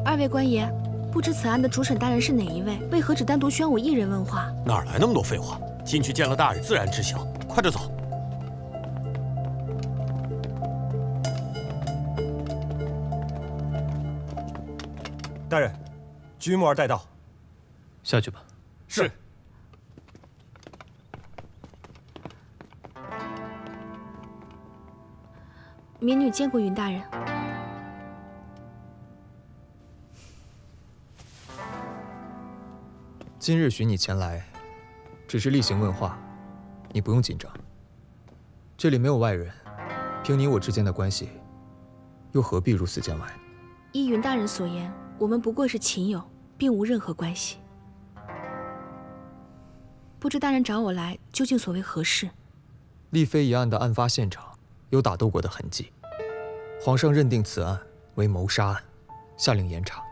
二位官爷，不知此案的主审大人是哪一位？为何只单独宣我一人问话？哪来那么多废话？进去见了大人，自然知晓。快着走。大人，居木儿带到。下去吧。是。民女见过云大人。今日寻你前来，只是例行问话，你不用紧张。这里没有外人，凭你我之间的关系，又何必如此见外？依云大人所言，我们不过是亲友，并无任何关系。不知大人找我来，究竟所为何事？丽妃一案的案发现场有打斗过的痕迹，皇上认定此案为谋杀案，下令严查。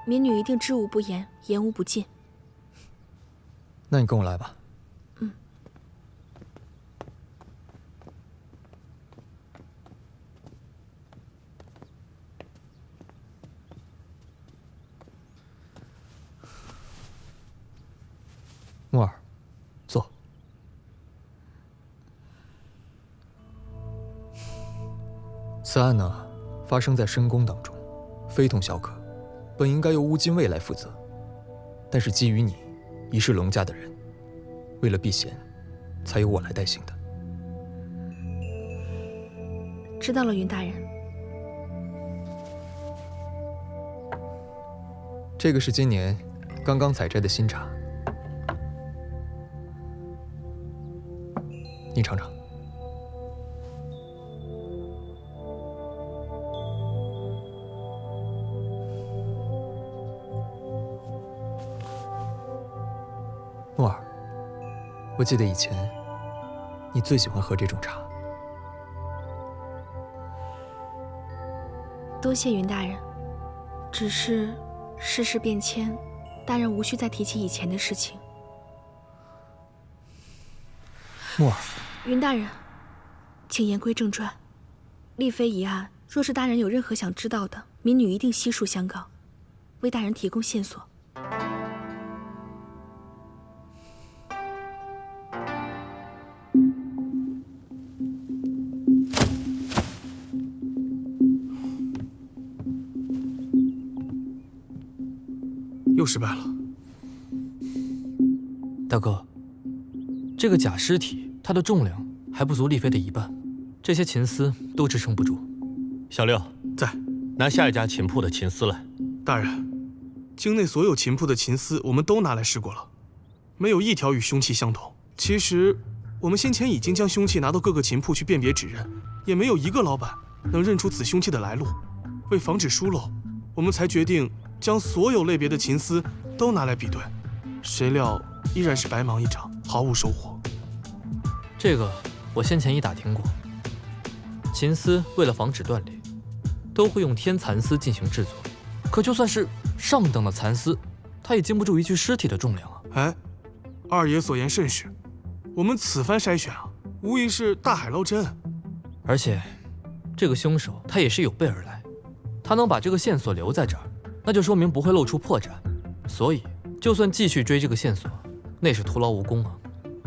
民女一定知无不言，言无不尽。那你跟我来吧。木儿，坐。此案呢，发生在深宫当中，非同小可，本应该由乌金卫来负责，但是基于你已是龙家的人，为了避嫌，才由我来代行的。知道了，云大人。这个是今年刚刚采摘的新茶。你尝尝。木儿，我记得以前你最喜欢喝这种茶。多谢云大人。只是世事变迁，大人无需再提起以前的事情。木儿。云大人，请言归正传。丽妃一案，若是大人有任何想知道的，民女一定悉数相告，为大人提供线索。又失败了。大哥，这个假尸体。它的重量还不足丽妃的一半，这些琴丝都支撑不住。小六在，拿下一家琴铺的琴丝来。大人，京内所有琴铺的琴丝我们都拿来试过了，没有一条与凶器相同。其实我们先前已经将凶器拿到各个琴铺去辨别指认，也没有一个老板能认出此凶器的来路。为防止疏漏，我们才决定将所有类别的琴丝都拿来比对，谁料依然是白忙一场，毫无收获。这个我先前已打听过，琴丝为了防止断裂，都会用天蚕丝进行制作。可就算是上等的蚕丝，它也经不住一具尸体的重量啊！哎，二爷所言甚是，我们此番筛选啊，无疑是大海捞针。而且，这个凶手他也是有备而来，他能把这个线索留在这儿，那就说明不会露出破绽。所以，就算继续追这个线索，那是徒劳无功啊！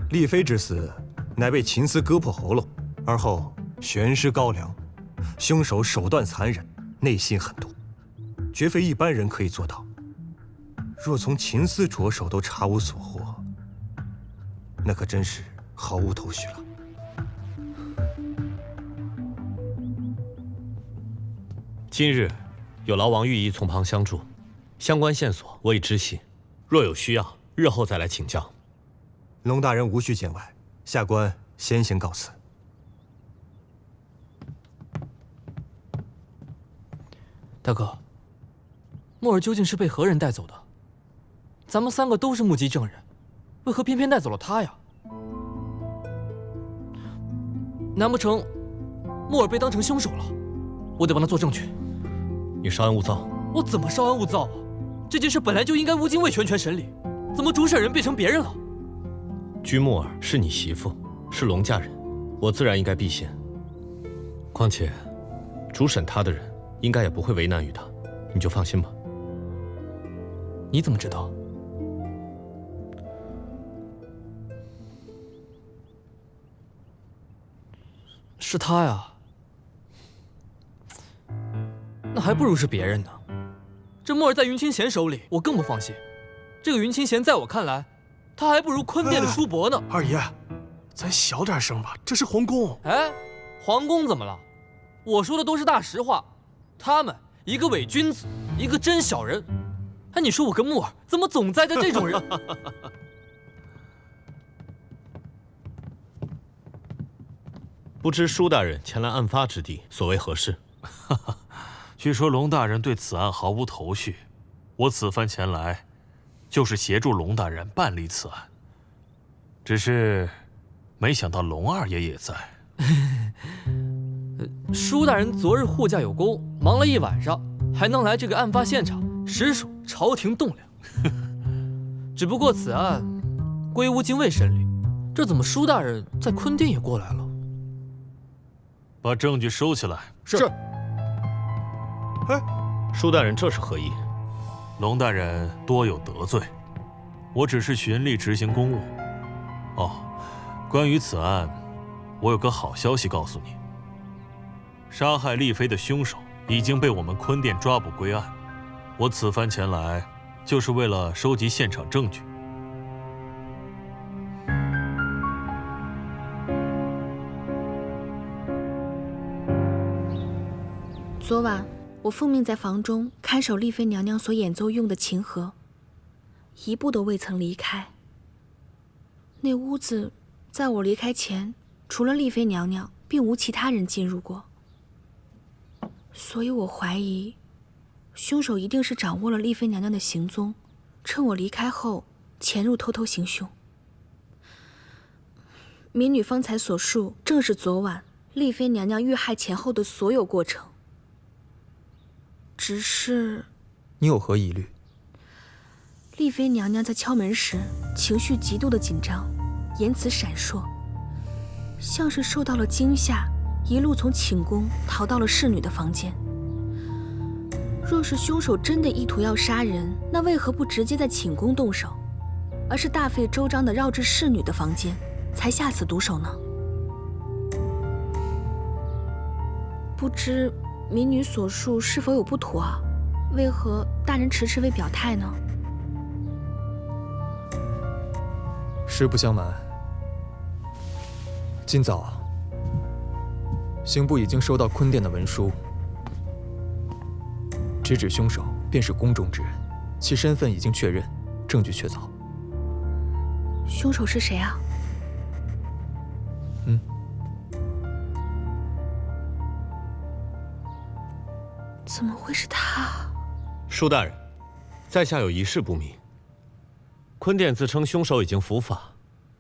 丽妃之死，乃被琴丝割破喉咙，而后悬尸高粱。凶手手段残忍，内心狠毒，绝非一般人可以做到。若从琴丝着手都查无所获，那可真是毫无头绪了。今日有劳王御医从旁相助，相关线索我已知悉，若有需要，日后再来请教。龙大人无需见外，下官先行告辞。大哥，木儿究竟是被何人带走的？咱们三个都是目击证人，为何偏偏带走了他呀？难不成木儿被当成凶手了？我得帮他做证据。你稍安勿躁。我怎么稍安勿躁啊？这件事本来就应该吴京卫全权审理，怎么主审人变成别人了？居木儿是你媳妇，是龙家人，我自然应该避嫌。况且，主审他的人应该也不会为难于他，你就放心吧。你怎么知道？是他呀。那还不如是别人呢。这墨儿在云清贤手里，我更不放心。这个云清贤在我看来，他还不如坤殿的叔伯呢。二爷，咱小点声吧，这是皇宫。哎，皇宫怎么了？我说的都是大实话。他们一个伪君子，一个真小人。哎，你说我跟木耳怎么总栽在这种人？不知舒大人前来案发之地所为何事？据说龙大人对此案毫无头绪，我此番前来，就是协助龙大人办理此案。只是，没想到龙二爷也在。舒大人昨日护驾有功，忙了一晚上，还能来这个案发现场，实属朝廷栋梁。只不过此案归乌禁卫审理，这怎么舒大人在坤殿也过来了？把证据收起来。是。舒大人这是何意？龙大人多有得罪，我只是循例执行公务。哦，关于此案，我有个好消息告诉你。杀害丽妃的凶手已经被我们坤殿抓捕归案。我此番前来，就是为了收集现场证据。昨晚我奉命在房中看守丽妃娘娘所演奏用的琴盒，一步都未曾离开。那屋子在我离开前，除了丽妃娘娘，并无其他人进入过。所以我怀疑，凶手一定是掌握了丽妃娘娘的行踪，趁我离开后潜入偷偷行凶。民女方才所述，正是昨晚丽妃娘娘遇害前后的所有过程。只是，你有何疑虑？丽妃娘娘在敲门时，情绪极度的紧张，言辞闪烁，像是受到了惊吓，一路从寝宫逃到了侍女的房间。若是凶手真的意图要杀人，那为何不直接在寝宫动手，而是大费周章地绕至侍女的房间，才下此毒手呢？不知民女所述是否有不妥啊？为何大人迟迟未表态呢？实不相瞒，今早刑部已经收到坤殿的文书，直指凶手便是宫中之人，其身份已经确认，证据确凿。凶手是谁啊？怎么会是他？舒大人，在下有一事不明。坤殿自称凶手已经伏法，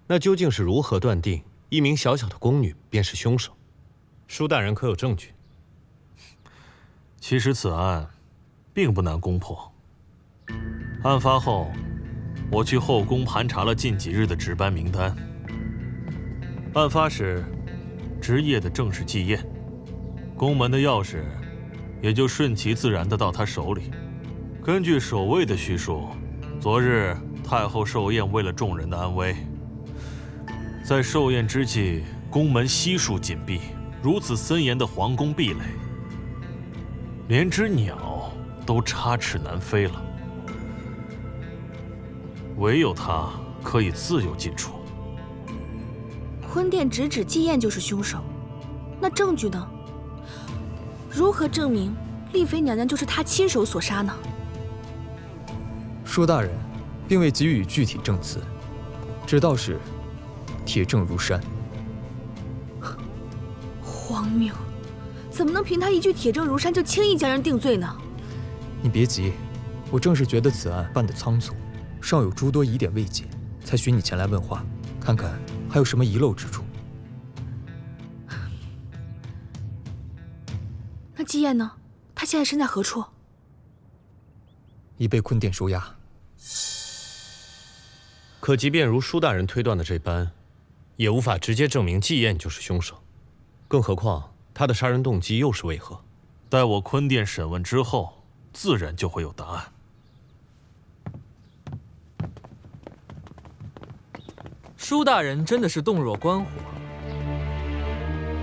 那究竟是如何断定一名小小的宫女便是凶手？舒大人可有证据？其实此案并不难攻破。案发后，我去后宫盘查了近几日的值班名单。案发时，值夜的正是季宴，宫门的钥匙也就顺其自然地到他手里。根据守卫的叙述，昨日太后寿宴，为了众人的安危，在寿宴之际，宫门悉数紧闭，如此森严的皇宫壁垒，连只鸟都插翅难飞了。唯有他可以自由进出。坤殿直指季宴就是凶手，那证据呢？如何证明丽妃娘娘就是他亲手所杀呢？舒大人并未给予具体证词，只道是铁证如山。荒谬！怎么能凭他一句铁证如山就轻易将人定罪呢？你别急，我正是觉得此案办得仓促，尚有诸多疑点未解，才寻你前来问话，看看还有什么遗漏之处。那季宴呢？他现在身在何处？已被坤殿收押。可即便如舒大人推断的这般，也无法直接证明季宴就是凶手。更何况他的杀人动机又是为何？待我坤殿审问之后，自然就会有答案。舒大人真的是洞若观火，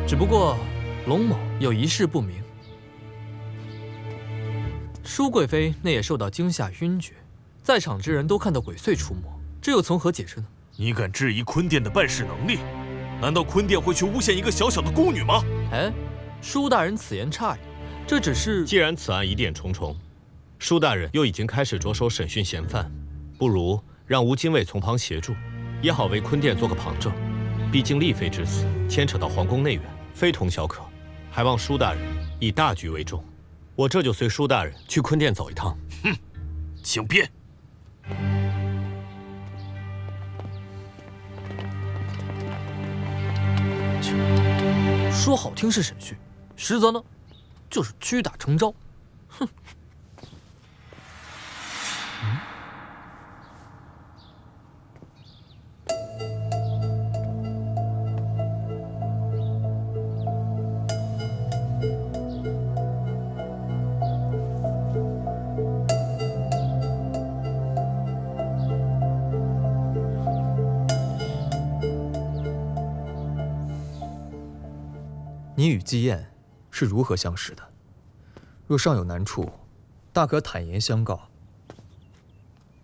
只不过龙某有一事不明。舒贵妃那也受到惊吓晕厥，在场之人都看到鬼祟出没，这又从何解释呢？你敢质疑坤殿的办事能力？难道坤殿会去诬陷一个小小的宫女吗？哎，舒大人此言差矣，这只是……既然此案疑点重重，舒大人又已经开始着手审讯嫌犯，不如让吴精卫从旁协助，也好为坤殿做个旁证。毕竟丽妃之死牵扯到皇宫内院，非同小可，还望舒大人以大局为重。我这就随舒大人去坤殿走一趟。哼，请便。说好听是审讯，实则呢，就是屈打成招。哼。你与姬燕是如何相识的？若尚有难处，大可坦言相告，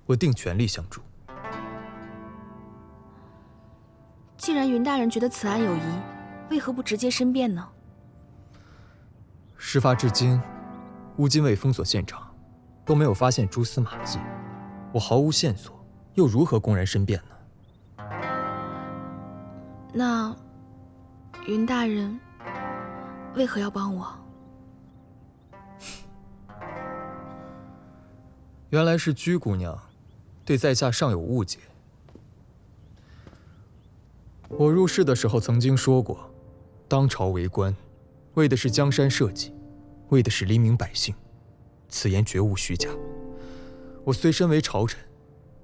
我定全力相助。既然云大人觉得此案有疑，为何不直接申辩呢？事发至今，乌金卫封锁现场，都没有发现蛛丝马迹，我毫无线索，又如何公然申辩呢？那云大人为何要帮我？原来是居姑娘对在下尚有误解。我入世的时候曾经说过，当朝为官，为的是江山社稷，为的是黎民百姓，此言绝无虚假。我虽身为朝臣，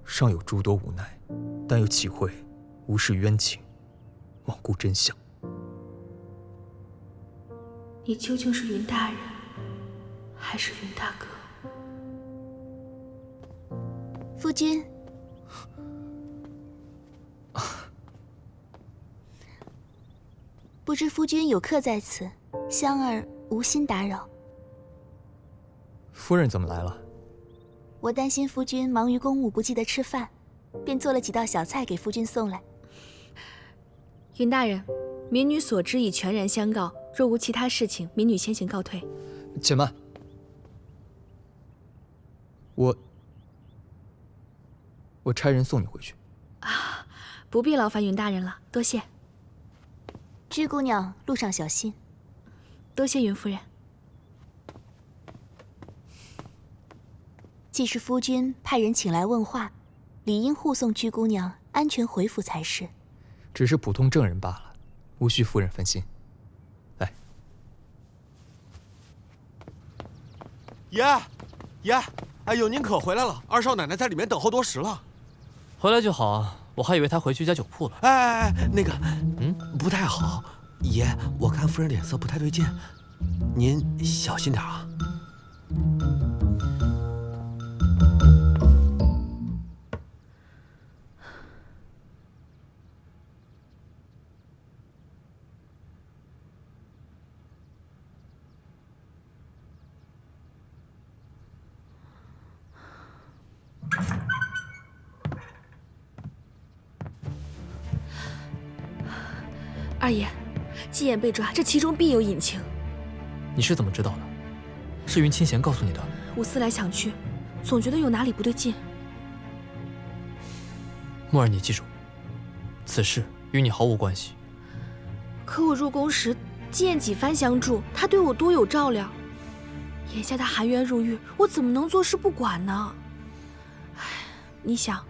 尚有诸多无奈，但又岂会无视冤情，罔顾真相？你究竟是云大人，还是云大哥？夫君，不知夫君有客在此，香儿无心打扰。夫人怎么来了？我担心夫君忙于公务不记得吃饭，便做了几道小菜给夫君送来。云大人，民女所知已全然相告，若无其他事情，民女先行告退。且慢，我差人送你回去。啊，不必劳烦云大人了，多谢。居姑娘路上小心。多谢云夫人。既是夫君派人请来问话，理应护送居姑娘安全回府才是。只是普通证人罢了，无需夫人分心。来，爷，哎呦，您可回来了！二少奶奶在里面等候多时了。回来就好啊，我还以为他回去家酒铺了。哎，那个，不太好，爷，我看夫人脸色不太对劲，您小心点啊。二爷，姬燕被抓，这其中必有隐情。你是怎么知道的？是云清闲告诉你的？我思来想去，总觉得有哪里不对劲。墨儿，你记住，此事与你毫无关系。可我入宫时，姬燕几番相助，她对我多有照料。眼下她含冤入狱，我怎么能坐视不管呢？唉，你想，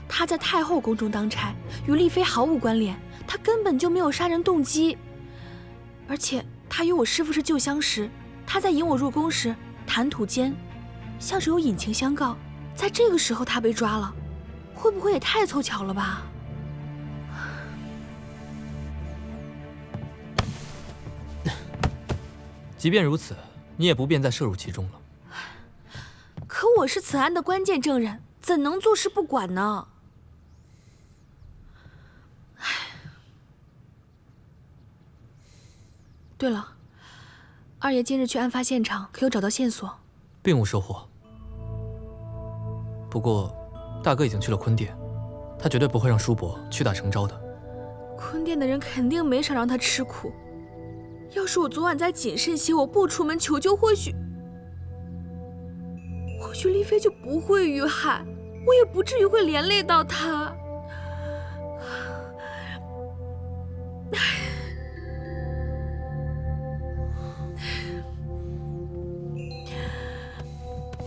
她在太后宫中当差，与丽妃毫无关联。他根本就没有杀人动机，而且他与我师父是旧相识，他在引我入宫时谈吐间像是有隐情相告，在这个时候他被抓了，会不会也太凑巧了吧？即便如此，你也不便再涉入其中了。可我是此案的关键证人，怎能坐视不管呢？对了，二爷今日去案发现场，可有找到线索？并无收获。不过，大哥已经去了坤殿，他绝对不会让叔伯屈打成招的。坤殿的人肯定没少让他吃苦。要是我昨晚再谨慎些，我不出门求救，或许丽妃就不会遇害，我也不至于会连累到她。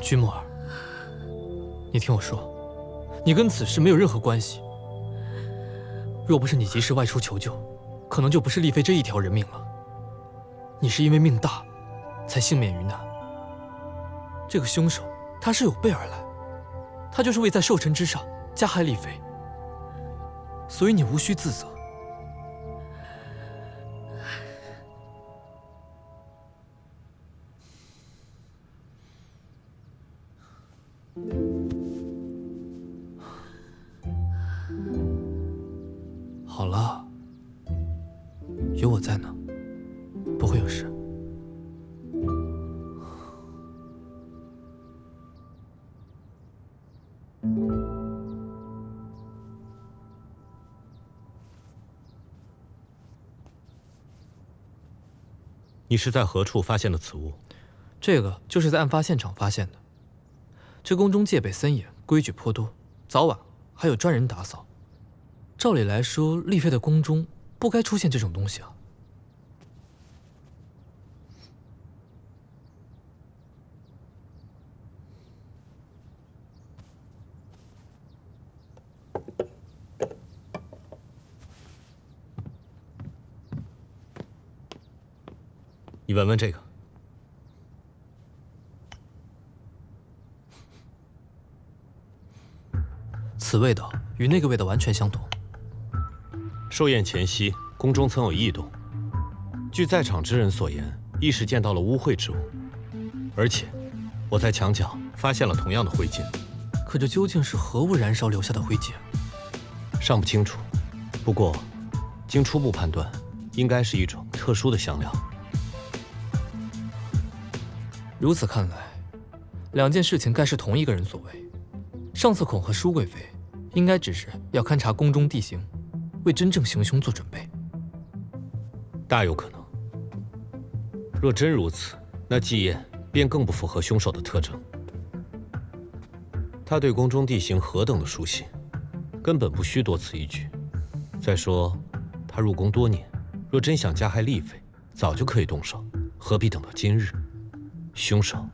君木儿，你听我说，你跟此事没有任何关系。若不是你及时外出求救，可能就不是丽妃这一条人命了。你是因为命大，才幸免于难。这个凶手他是有备而来，他就是为在寿辰之上加害丽妃，所以你无需自责。好了，有我在呢，不会有事。你是在何处发现的此物？这个就是在案发现场发现的。这宫中戒备森严，规矩颇多，早晚还有专人打扫。照理来说，丽妃的宫中不该出现这种东西啊。你闻闻这个。此味道与那个味道完全相同。寿宴前夕，宫中曾有异动。据在场之人所言，亦是见到了污秽之物，而且我在墙角发现了同样的灰烬。可这究竟是何物燃烧留下的灰烬？尚不清楚，不过经初步判断，应该是一种特殊的香料。如此看来，两件事情该是同一个人所为。上次恐吓舒贵妃，应该只是要勘察宫中地形，为真正行凶做准备。大有可能。若真如此，那季宴便更不符合凶手的特征。他对宫中地形何等的熟悉，根本不需多此一举。再说，他入宫多年，若真想加害丽妃，早就可以动手，何必等到今日？凶手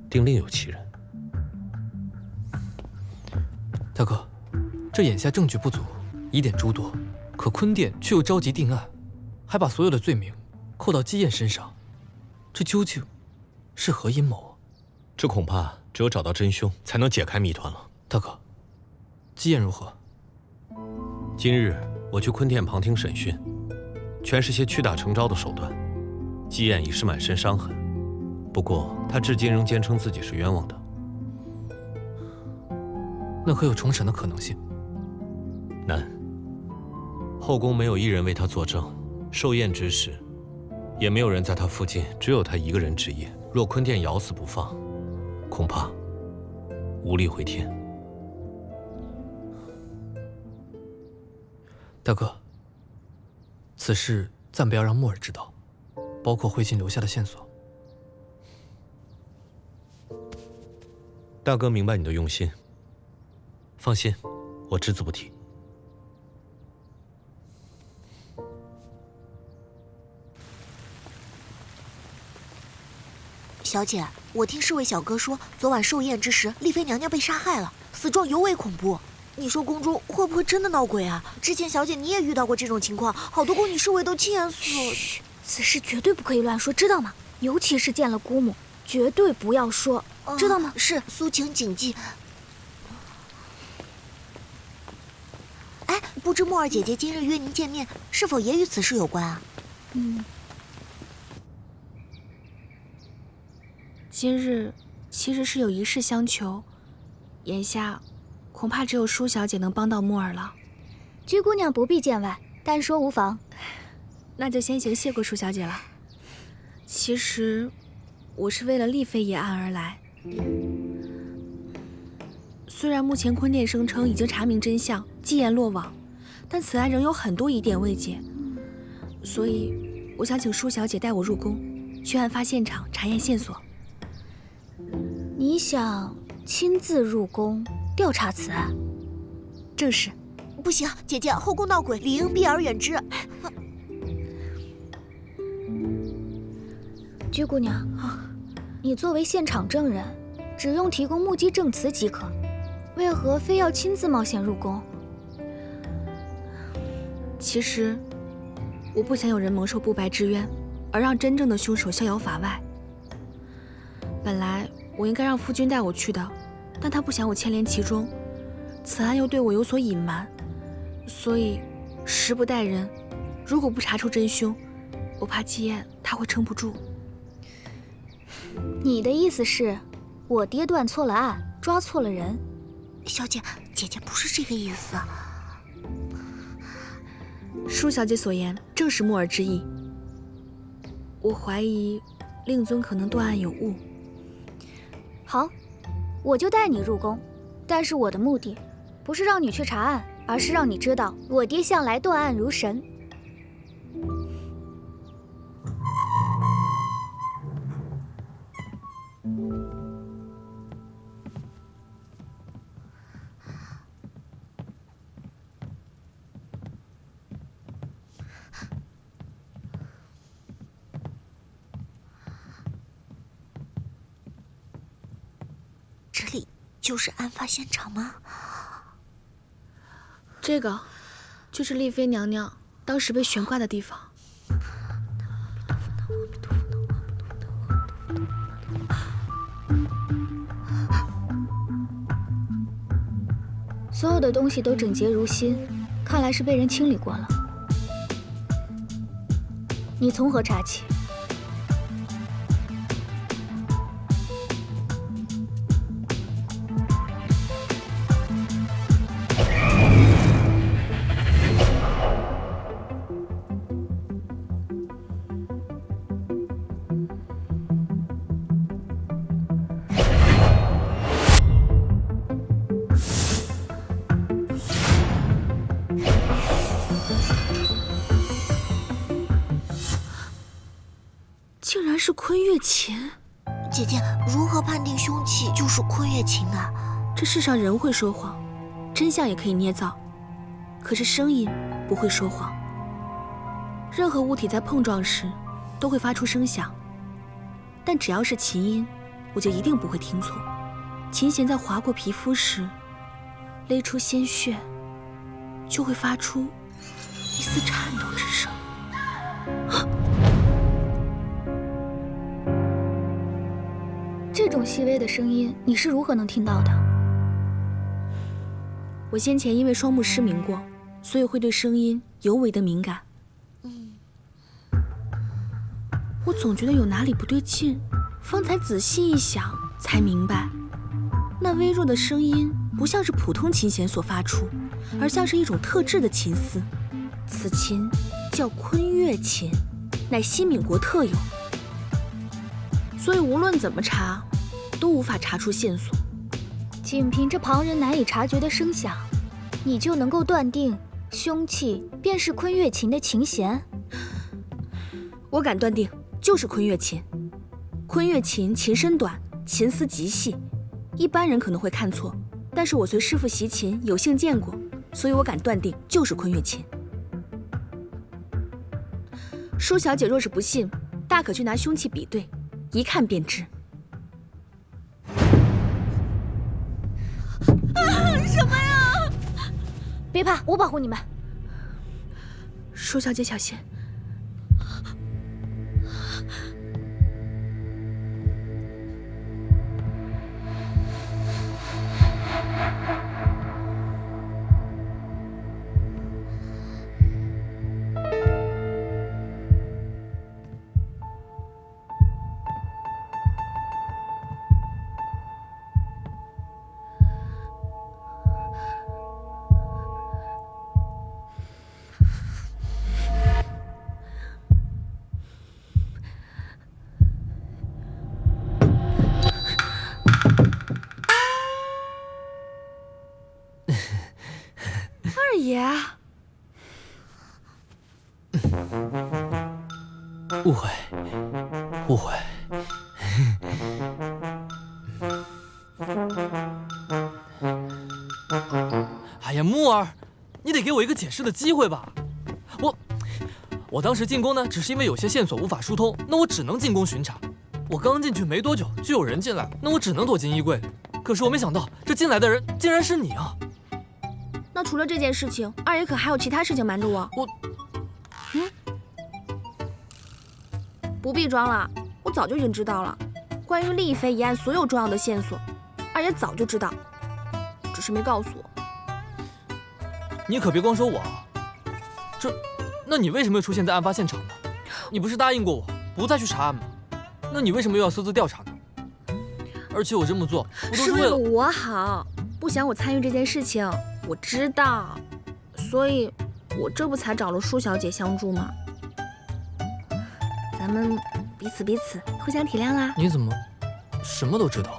定另有其人。大哥，这眼下证据不足，疑点诸多，可坤殿却又着急定案，还把所有的罪名扣到姬燕身上，这究竟是何阴谋？这恐怕只有找到真凶，才能解开谜团了。大哥，姬燕如何？今日我去坤殿旁听审讯，全是些屈打成招的手段。姬燕已是满身伤痕，不过她至今仍坚称自己是冤枉的。那可有重审的可能性？难。后宫没有一人为他作证，寿宴之时，也没有人在他附近，只有他一个人值夜。若坤殿咬死不放，恐怕无力回天。大哥，此事暂不要让木儿知道，包括灰烬留下的线索。大哥明白你的用心，放心，我只字不提。小姐，我听侍卫小哥说，昨晚寿宴之时，丽妃娘娘被杀害了，死状尤为恐怖。你说宫中会不会真的闹鬼啊？之前小姐你也遇到过这种情况，好多宫女侍卫都亲眼所……嘘，此事绝对不可以乱说，知道吗？尤其是见了姑母，绝对不要说，知道吗？是，苏晴谨记。哎，不知木儿姐姐今日约您见面，是否也与此事有关啊？今日其实是有一事相求，眼下恐怕只有舒小姐能帮到木儿了。居姑娘不必见外，但说无妨。那就先行谢过舒小姐了。其实我是为了丽妃一案而来。虽然目前坤殿声称已经查明真相，禁言落网，但此案仍有很多疑点未解，所以我想请舒小姐带我入宫，去案发现场查验线索。你想亲自入宫调查此案？正是。不行，姐姐，后宫闹鬼，理应避而远之。居姑娘，你作为现场证人，只用提供目击证词即可，为何非要亲自冒险入宫？其实，我不想有人蒙受不白之冤，而让真正的凶手逍遥法外。本来我应该让夫君带我去的，但他不想我牵连其中，此案又对我有所隐瞒，所以时不待人。如果不查出真凶，我怕姬燕她会撑不住。你的意思是，我爹断错了案，抓错了人？小姐，姐姐不是这个意思。舒小姐所言正是木儿之意。我怀疑令尊可能断案有误。好，我就带你入宫，但是我的目的不是让你去查案，而是让你知道我爹向来断案如神。这里就是案发现场吗？这个就是丽妃娘娘当时被悬挂的地方。所有的东西都整洁如新，看来是被人清理过了。你从何查起？竟然是昆月琴。姐姐，如何判定凶器就是昆月琴啊？这世上人会说谎，真相也可以捏造，可是声音不会说谎。任何物体在碰撞时都会发出声响，但只要是琴音，我就一定不会听错。琴弦在划过皮肤时，勒出鲜血，就会发出一丝颤抖之声。这种细微的声音，你是如何能听到的？我先前因为双目失明过，所以会对声音尤为的敏感。我总觉得有哪里不对劲，方才仔细一想，才明白，那微弱的声音不像是普通琴弦所发出，而像是一种特制的琴丝。此琴叫昆月琴，乃西闽国特有，所以无论怎么查，都无法查出线索。仅凭着旁人难以察觉的声响，你就能够断定凶器便是昆月琴的琴弦？我敢断定，就是昆月琴。昆月琴琴身短，琴丝极细，一般人可能会看错，但是我随师傅习琴，有幸见过，所以我敢断定就是昆月琴。舒小姐若是不信，大可去拿凶器比对，一看便知。什么呀？别怕，我保护你们。舒小姐小心。呀，木儿，你得给我一个解释的机会吧。我当时进宫呢，只是因为有些线索无法疏通，那我只能进宫巡查。我刚进去没多久，就有人进来，那我只能躲进衣柜里。可是我没想到，这进来的人竟然是你啊！那除了这件事情，二爷可还有其他事情瞒着我？不必装了，我早就已经知道了。关于丽妃一案所有重要的线索，二爷早就知道，只是没告诉我。你可别光说我啊！那你为什么又出现在案发现场呢？你不是答应过我不再去查案吗？那你为什么又要私自调查呢？而且我这么做，不都是为了我好，不想我参与这件事情，我知道，所以我这不才找了舒小姐相助吗？咱们彼此互相体谅啦。你怎么什么都知道？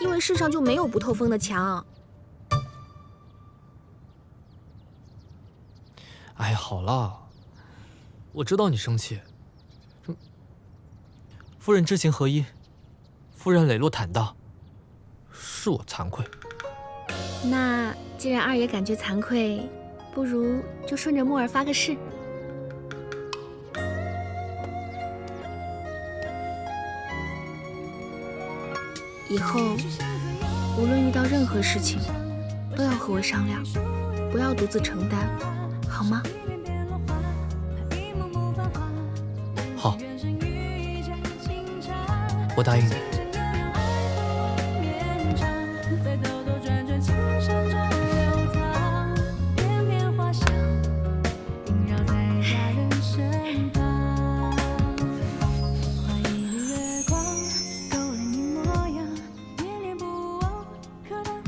因为世上就没有不透风的墙。哎，好了，我知道你生气。夫人知行合一，夫人磊落坦荡，是我惭愧。那既然二爷感觉惭愧，不如就顺着木儿发个誓。以后无论遇到任何事情，都要和我商量，不要独自承担，好吗？好，我答应你。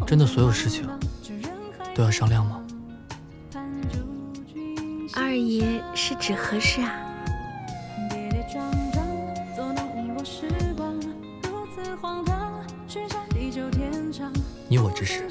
真的所有事情都要商量吗？二爷是指何事啊？你我之事。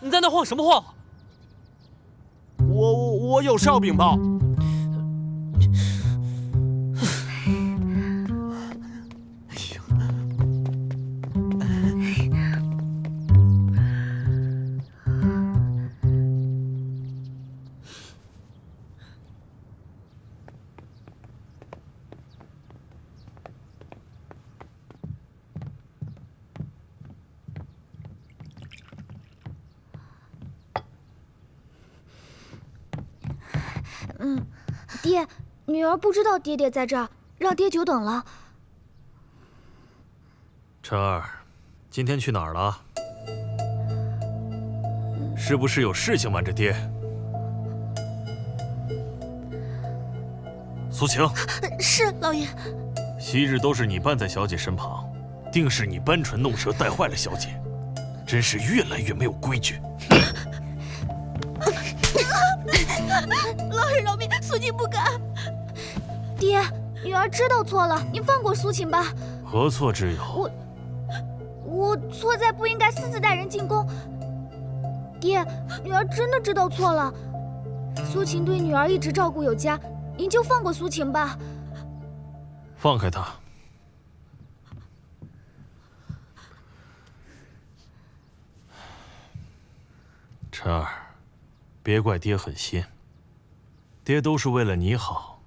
你在那晃什么晃？我有事要禀报。爹，女儿不知道爹爹在这儿，让爹久等了。晨儿，今天去哪儿了？是不是有事情瞒着爹？苏晴，是老爷。昔日都是你伴在小姐身旁，定是你搬唇弄舌带坏了小姐，真是越来越没有规矩。老爷饶命，苏晴不敢。爹，女儿知道错了，您放过苏晴吧。何错之有？我错在不应该私自带人进宫。爹，女儿真的知道错了。苏晴对女儿一直照顾有加，您就放过苏晴吧。放开她。晨儿，别怪爹狠心。爹都是为了你好，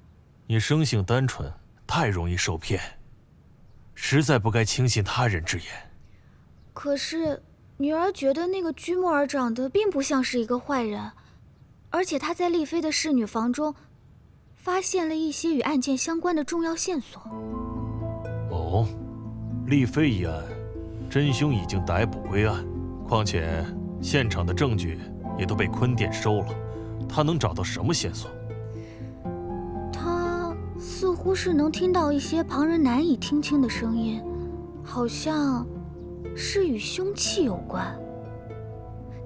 你生性单纯，太容易受骗，实在不该轻信他人之言。可是女儿觉得那个居莫儿长得并不像是一个坏人，而且他在丽妃的侍女房中发现了一些与案件相关的重要线索。哦，丽妃一案，真凶已经逮捕归案，况且现场的证据也都被坤殿收了，他能找到什么线索？他似乎是能听到一些旁人难以听清的声音，好像是与凶器有关。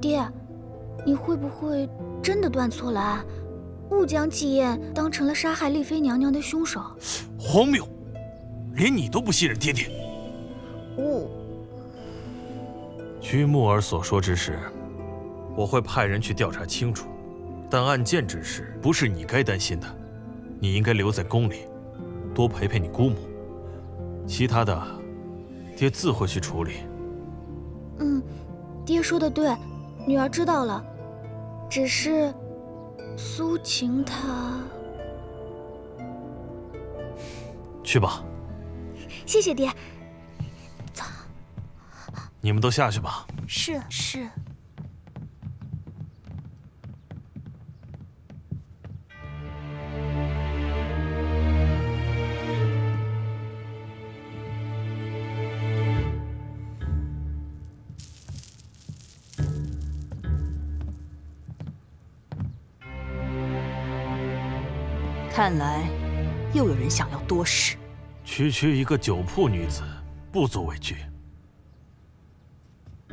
爹，你会不会真的断错了案，误将纪燕当成了杀害丽妃娘娘的凶手？荒谬！连你都不信任爹爹。居木儿所说之事，我会派人去调查清楚。但案件之事不是你该担心的，你应该留在宫里，多陪陪你姑母。其他的，爹自会去处理。爹说的对，女儿知道了。只是苏晴她……去吧。谢谢爹。你们都下去吧。是。看来又有人想要多事。区一个酒铺女子，不足为惧。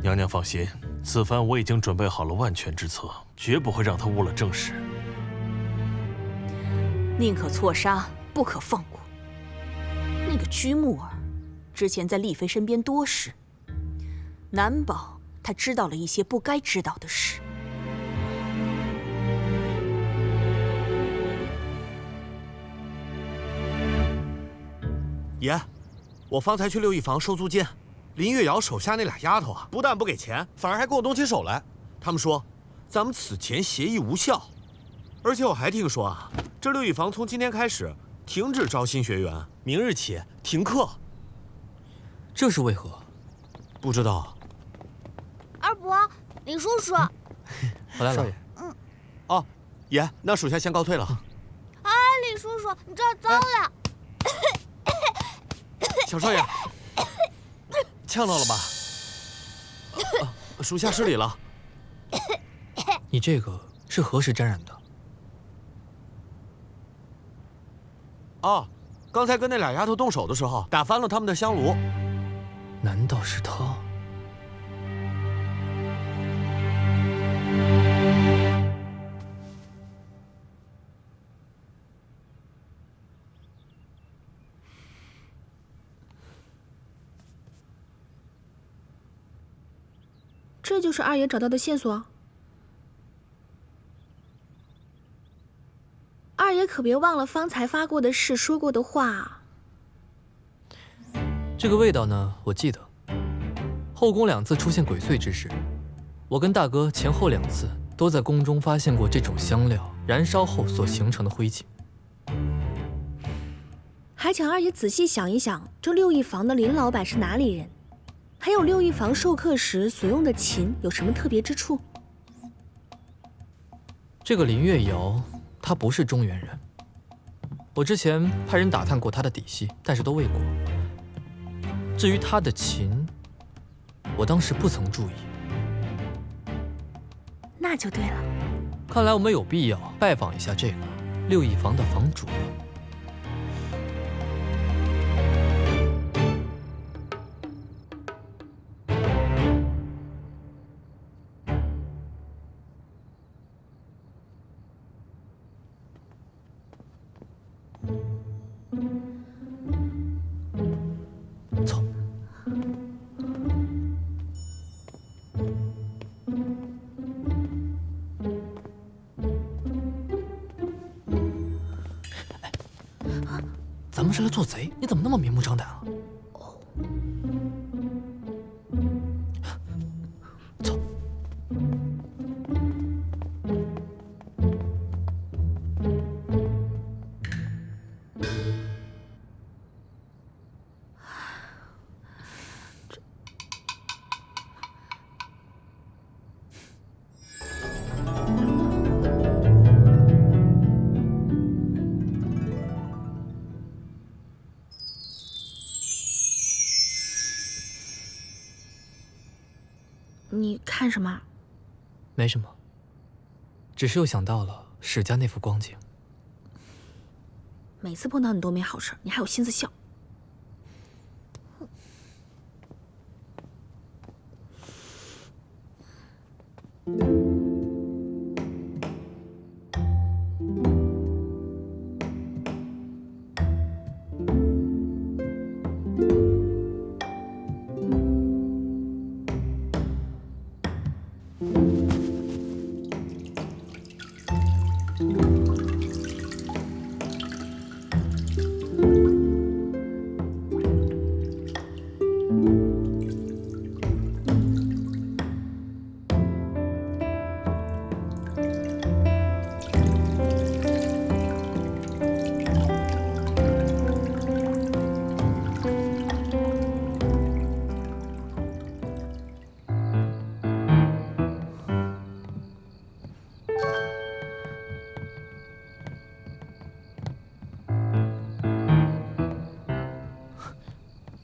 娘娘放心，此番我已经准备好了万全之策，绝不会让她误了正事。宁可错杀，不可放过。那个居木儿，之前在丽妃身边多事，难保她知道了一些不该知道的事。爷，我方才去六义房收租金，林月瑶手下那俩丫头啊，不但不给钱，反而还跟我动起手来。他们说，咱们此前协议无效，而且我还听说啊，这六义房从今天开始停止招新学员，明日起停课。这是为何？不知道。二伯，李叔叔，我来了。哦，爷，那属下先告退了。哎，李叔叔，你这儿糟了。小少爷，呛到了吧？属下失礼了。你这个是何时沾染的？哦，刚才跟那俩丫头动手的时候，打翻了他们的香炉。难道是他？这就是二爷找到的线索。二爷可别忘了方才发过的誓说过的话。这个味道呢，我记得。后宫2次出现鬼祟之事，我跟大哥前后2次都在宫中发现过这种香料燃烧后所形成的灰烬。还请二爷仔细想一想，这六义房的林老板是哪里人？还有六义房授课时所用的琴有什么特别之处？这个林月瑶，她不是中原人。我之前派人打探过她的底细，但是都未果。至于她的琴，我当时不曾注意。那就对了。看来我们有必要拜访一下这个六义房的房主了。走。咱们是来做贼，你怎么那么明目张胆啊？走。你看什么？没什么，只是又想到了史家那幅光景。每次碰到你都没好事，你还有心思笑。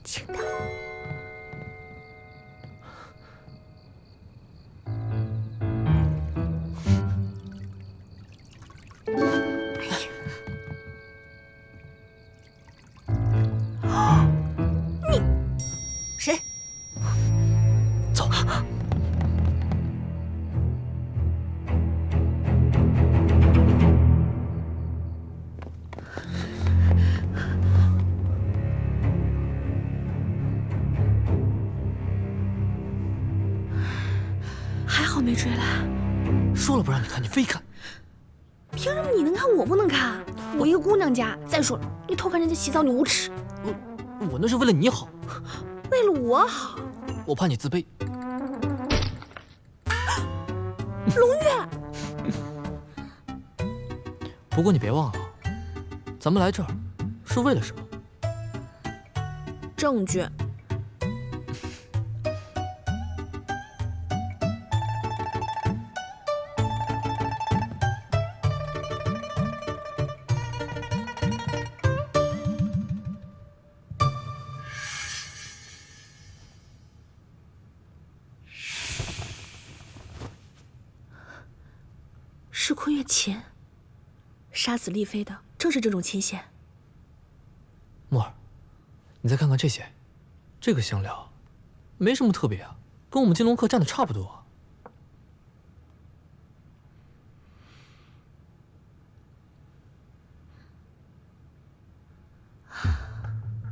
轻点。谁？走。还好没追来。说了不让你看，你非看。凭什么你能看我不能看？我一个姑娘家。再说了，你偷看人家洗澡，你无耻。我那是为了你好。为了我好。我怕你自卑。龙月。不过你别忘了，咱们来这儿是为了什么？证据。是昆月琴，杀死丽妃的正是这种琴弦。墨儿，你再看看这些，这个香料，没什么特别啊，跟我们金龙客蘸的差不多。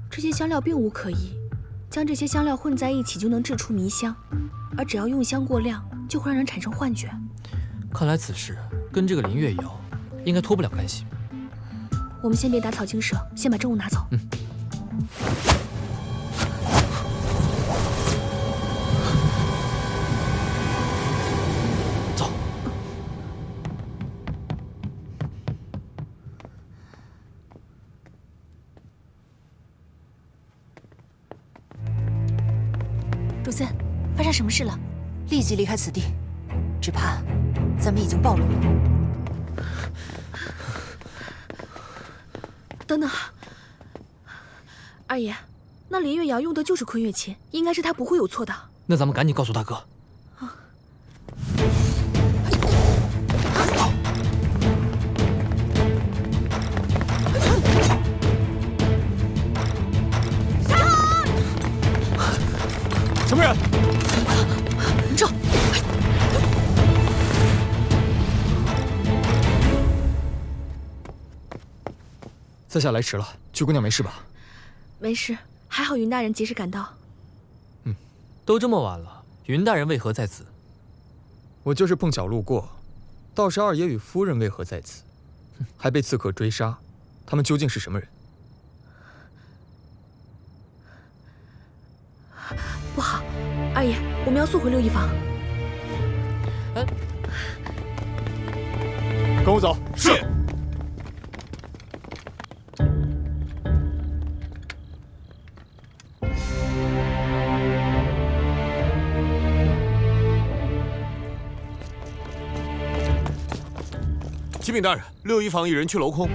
这些香料并无可疑，将这些香料混在一起就能制出迷香，而只要用香过量，就会让人产生幻觉。看来此事跟这个林月瑶应该脱不了干系。我们先别打草惊蛇，先把证物拿走。走。鲁森，发生什么事了？立即离开此地，只怕咱们已经暴露了。等等，二爷，那林月瑶用的就是昆月琴，应该是他不会有错的。那咱们赶紧告诉大哥。什么人？这。在下来迟了，曲姑娘没事吧？没事，还好云大人及时赶到。都这么晚了，云大人为何在此？我就是碰巧路过，倒是二爷与夫人为何在此？还被刺客追杀，他们究竟是什么人？不好，二爷，我们要速回六一房。跟我走。是。启禀大人，六一房一人去楼空。